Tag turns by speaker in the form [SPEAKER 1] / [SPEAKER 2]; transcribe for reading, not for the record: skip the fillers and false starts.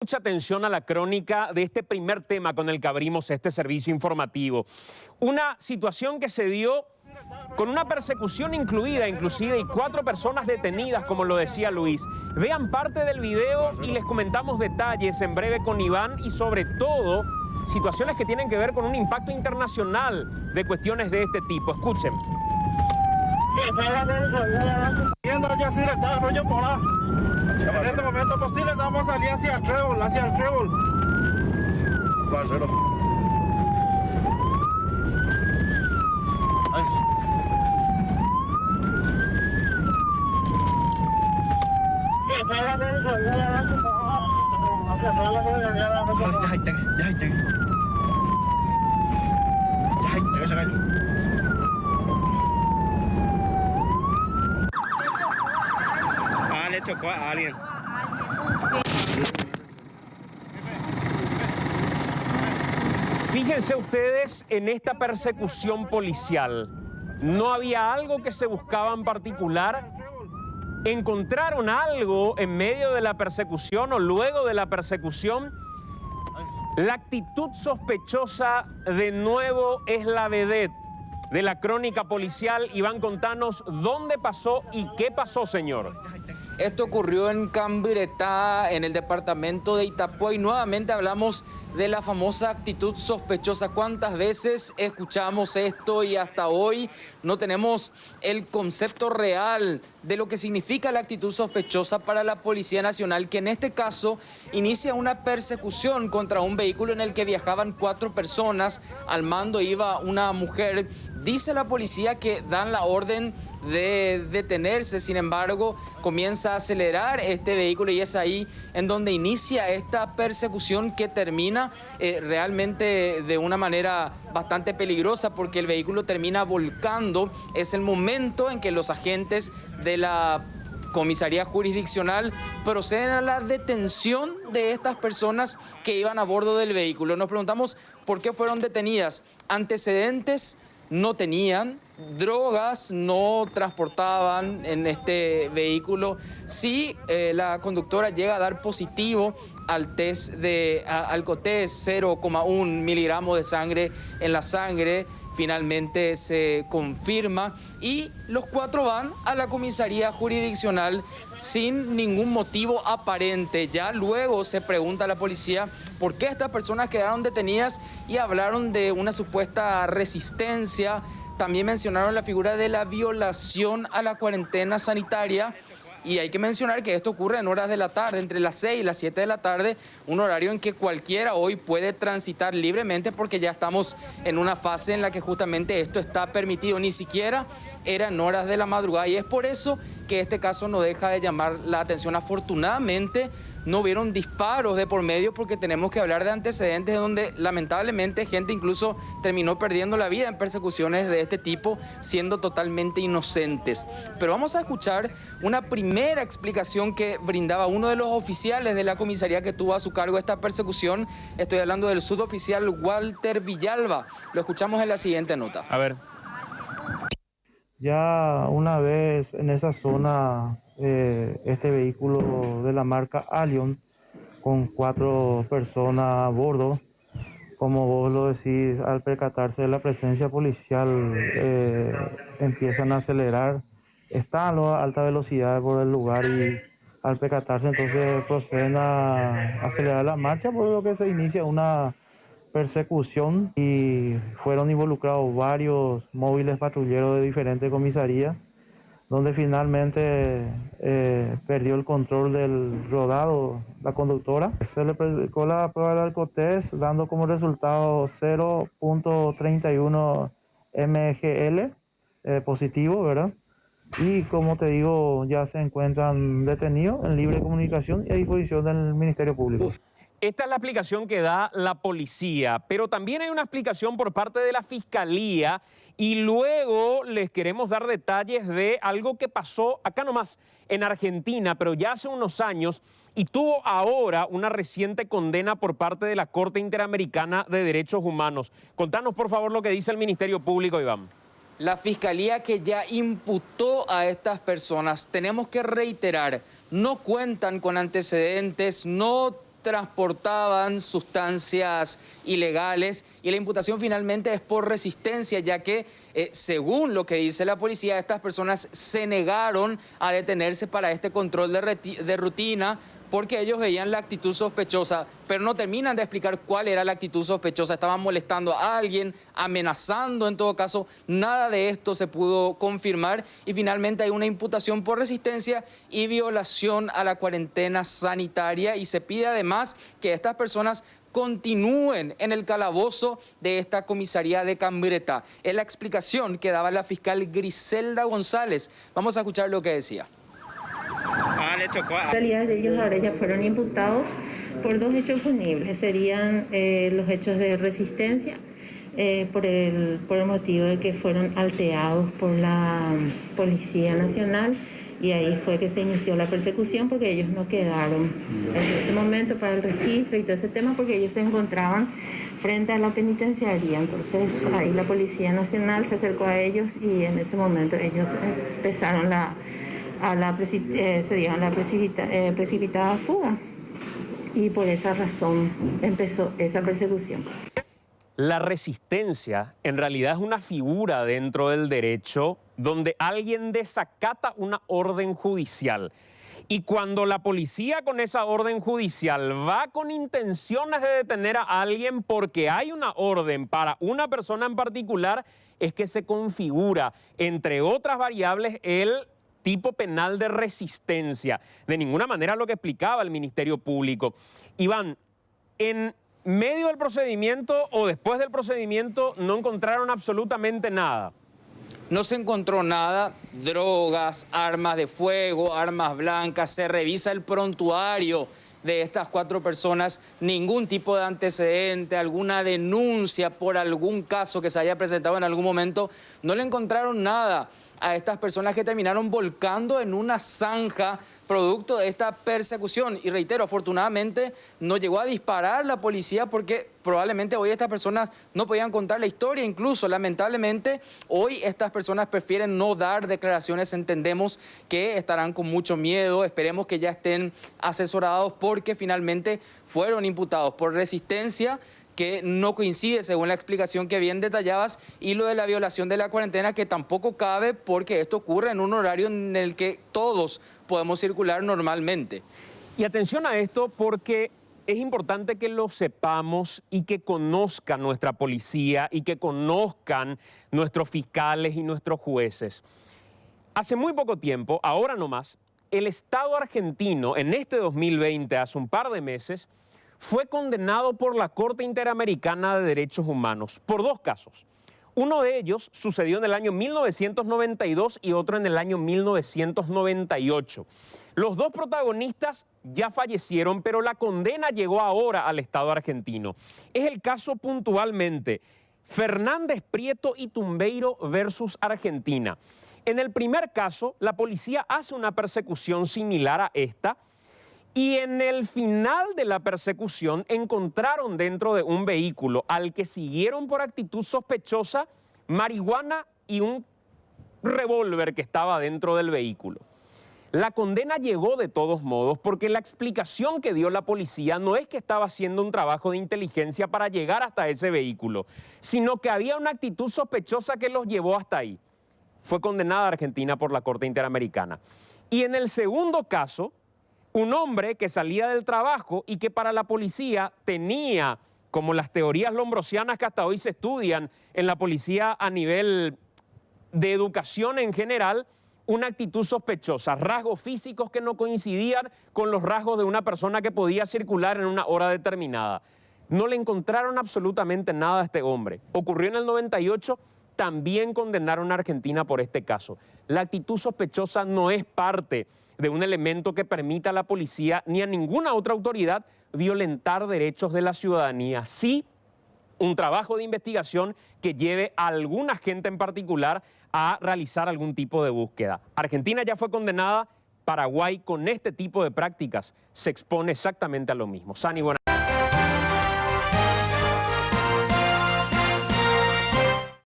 [SPEAKER 1] mucha atención a la crónica de este primer tema con el que abrimos este servicio informativo. Una situación que se dio con una persecución inclusive, y 4 personas detenidas, como lo decía Luis. Vean parte del video y les comentamos detalles en breve con Iván y sobre todo situaciones que tienen que ver con un impacto internacional de cuestiones de este tipo. Escuchen.
[SPEAKER 2] En este momento posible vamos a salir hacia el trébol.
[SPEAKER 3] Parcero. Ay.
[SPEAKER 2] Le chocó a alguien.
[SPEAKER 1] Fíjense ustedes en esta persecución policial. No había algo que se buscaba en particular. ¿Encontraron algo en medio de la persecución o luego de la persecución? La actitud sospechosa de nuevo es la vedette de la crónica policial. Iván, contanos dónde pasó y qué pasó, señor.
[SPEAKER 4] Esto ocurrió en Cambiretá, en el departamento de Itapúa, y nuevamente hablamos de la famosa actitud sospechosa. ¿Cuántas veces escuchamos esto y hasta hoy no tenemos el concepto real de lo que significa la actitud sospechosa para la Policía Nacional, que en este caso inicia una persecución contra un vehículo en el que viajaban 4 personas? Al mando iba una mujer. Dice la policía que dan la orden de detenerse, sin embargo, comienza a acelerar este vehículo y es ahí en donde inicia esta persecución que termina realmente de una manera bastante peligrosa porque el vehículo termina volcando. Es el momento en que los agentes de la comisaría jurisdiccional proceden a la detención de estas personas que iban a bordo del vehículo. Nos preguntamos por qué fueron detenidas. Antecedentes no tenían, drogas no transportaban en este vehículo. Sí, la conductora llega a dar positivo al test de alcotest, 0,1 miligramos de sangre en la sangre. Finalmente se confirma y los 4 van a la comisaría jurisdiccional sin ningún motivo aparente. Ya luego se pregunta a la policía por qué estas personas quedaron detenidas y hablaron de una supuesta resistencia. También mencionaron la figura de la violación a la cuarentena sanitaria. Y hay que mencionar que esto ocurre en horas de la tarde, entre las 6 y las 7 de la tarde, un horario en que cualquiera hoy puede transitar libremente porque ya estamos en una fase en la que justamente esto está permitido. Ni siquiera eran horas de la madrugada y es por eso que este caso no deja de llamar la atención. Afortunadamente no hubieron disparos de por medio porque tenemos que hablar de antecedentes donde lamentablemente gente incluso terminó perdiendo la vida en persecuciones de este tipo siendo totalmente inocentes. Pero vamos a escuchar una primera explicación que brindaba uno de los oficiales de la comisaría que tuvo a su cargo esta persecución. Estoy hablando del suboficial Walter Villalba. Lo escuchamos en la siguiente nota.
[SPEAKER 1] A ver.
[SPEAKER 5] Ya una vez en esa zona, este vehículo de la marca Allion con 4 personas a bordo, como vos lo decís, al percatarse de la presencia policial empiezan a acelerar. Están a alta velocidad por el lugar y al percatarse entonces proceden a acelerar la marcha, por lo que se inicia una persecución y fueron involucrados varios móviles patrulleros de diferentes comisarías, donde finalmente perdió el control del rodado la conductora. Se le aplicó la prueba del alcotest, dando como resultado 0.31 mgl positivo, ¿verdad? Y como te digo, ya se encuentran detenidos en libre comunicación y a disposición del Ministerio Público.
[SPEAKER 1] Esta es la explicación que da la policía, pero también hay una explicación por parte de la Fiscalía y luego les queremos dar detalles de algo que pasó acá nomás en Argentina, pero ya hace unos años y tuvo ahora una reciente condena por parte de la Corte Interamericana de Derechos Humanos. Contanos por favor lo que dice el Ministerio Público, Iván.
[SPEAKER 4] La Fiscalía que ya imputó a estas personas, tenemos que reiterar, no cuentan con antecedentes, no transportaban sustancias ilegales y la imputación finalmente es por resistencia, ya que según lo que dice la policía, estas personas se negaron a detenerse para este control de rutina porque ellos veían la actitud sospechosa, pero no terminan de explicar cuál era la actitud sospechosa. Estaban molestando a alguien, amenazando en todo caso. Nada de esto se pudo confirmar y finalmente hay una imputación por resistencia y violación a la cuarentena sanitaria y se pide además que estas personas continúen en el calabozo de esta comisaría de Cambreta. Es la explicación que daba la fiscal Griselda González. Vamos a escuchar lo que decía.
[SPEAKER 6] En realidad ellos ahora ya fueron imputados por 2 hechos punibles. Serían los hechos de resistencia por el motivo de que fueron alteados por la Policía Nacional y ahí fue que se inició la persecución porque ellos no quedaron en ese momento para el registro y todo ese tema porque ellos se encontraban frente a la penitenciaría. Entonces ahí la Policía Nacional se acercó a ellos y en ese momento ellos empezaron se dieron la precipitada fuga y por esa razón empezó esa persecución.
[SPEAKER 1] La resistencia en realidad es una figura dentro del derecho donde alguien desacata una orden judicial. Y cuando la policía con esa orden judicial va con intenciones de detener a alguien porque hay una orden para una persona en particular, es que se configura, entre otras variables, el tipo penal de resistencia. De ninguna manera lo que explicaba el Ministerio Público. Iván, en medio del procedimiento o después del procedimiento no encontraron absolutamente nada.
[SPEAKER 4] No se encontró nada, drogas, armas de fuego, armas blancas, se revisa el prontuario de estas 4 personas, ningún tipo de antecedente, alguna denuncia por algún caso que se haya presentado en algún momento, no le encontraron nada a estas personas que terminaron volcando en una zanja producto de esta persecución. Y reitero, afortunadamente no llegó a disparar la policía porque probablemente hoy estas personas no podían contar la historia. Incluso, lamentablemente, hoy estas personas prefieren no dar declaraciones. Entendemos que estarán con mucho miedo. Esperemos que ya estén asesorados porque finalmente fueron imputados por resistencia, que no coincide según la explicación que bien detallabas, y lo de la violación de la cuarentena, que tampoco cabe porque esto ocurre en un horario en el que todos podemos circular normalmente.
[SPEAKER 1] Y atención a esto porque es importante que lo sepamos y que conozcan nuestra policía y que conozcan nuestros fiscales y nuestros jueces. Hace muy poco tiempo, ahora nomás, el Estado argentino en este 2020, hace un par de meses, fue condenado por la Corte Interamericana de Derechos Humanos por 2 casos. Uno de ellos sucedió en el año 1992 y otro en el año 1998. Los 2 protagonistas ya fallecieron, pero la condena llegó ahora al Estado argentino. Es el caso puntualmente Fernández Prieto y Tumbeiro versus Argentina. En el primer caso, la policía hace una persecución similar a esta, y en el final de la persecución encontraron dentro de un vehículo al que siguieron por actitud sospechosa marihuana y un revólver que estaba dentro del vehículo. La condena llegó de todos modos porque la explicación que dio la policía no es que estaba haciendo un trabajo de inteligencia para llegar hasta ese vehículo, sino que había una actitud sospechosa que los llevó hasta ahí. Fue condenada Argentina por la Corte Interamericana. Y en el segundo caso, un hombre que salía del trabajo y que para la policía tenía, como las teorías lombrosianas que hasta hoy se estudian en la policía a nivel de educación en general, una actitud sospechosa, rasgos físicos que no coincidían con los rasgos de una persona que podía circular en una hora determinada. No le encontraron absolutamente nada a este hombre. Ocurrió en el 98, también condenaron a Argentina por este caso. La actitud sospechosa no es parte de un elemento que permita a la policía ni a ninguna otra autoridad violentar derechos de la ciudadanía. Sí, un trabajo de investigación que lleve a alguna gente en particular a realizar algún tipo de búsqueda. Argentina ya fue condenada, Paraguay con este tipo de prácticas se expone exactamente a lo mismo. Sani, buenas.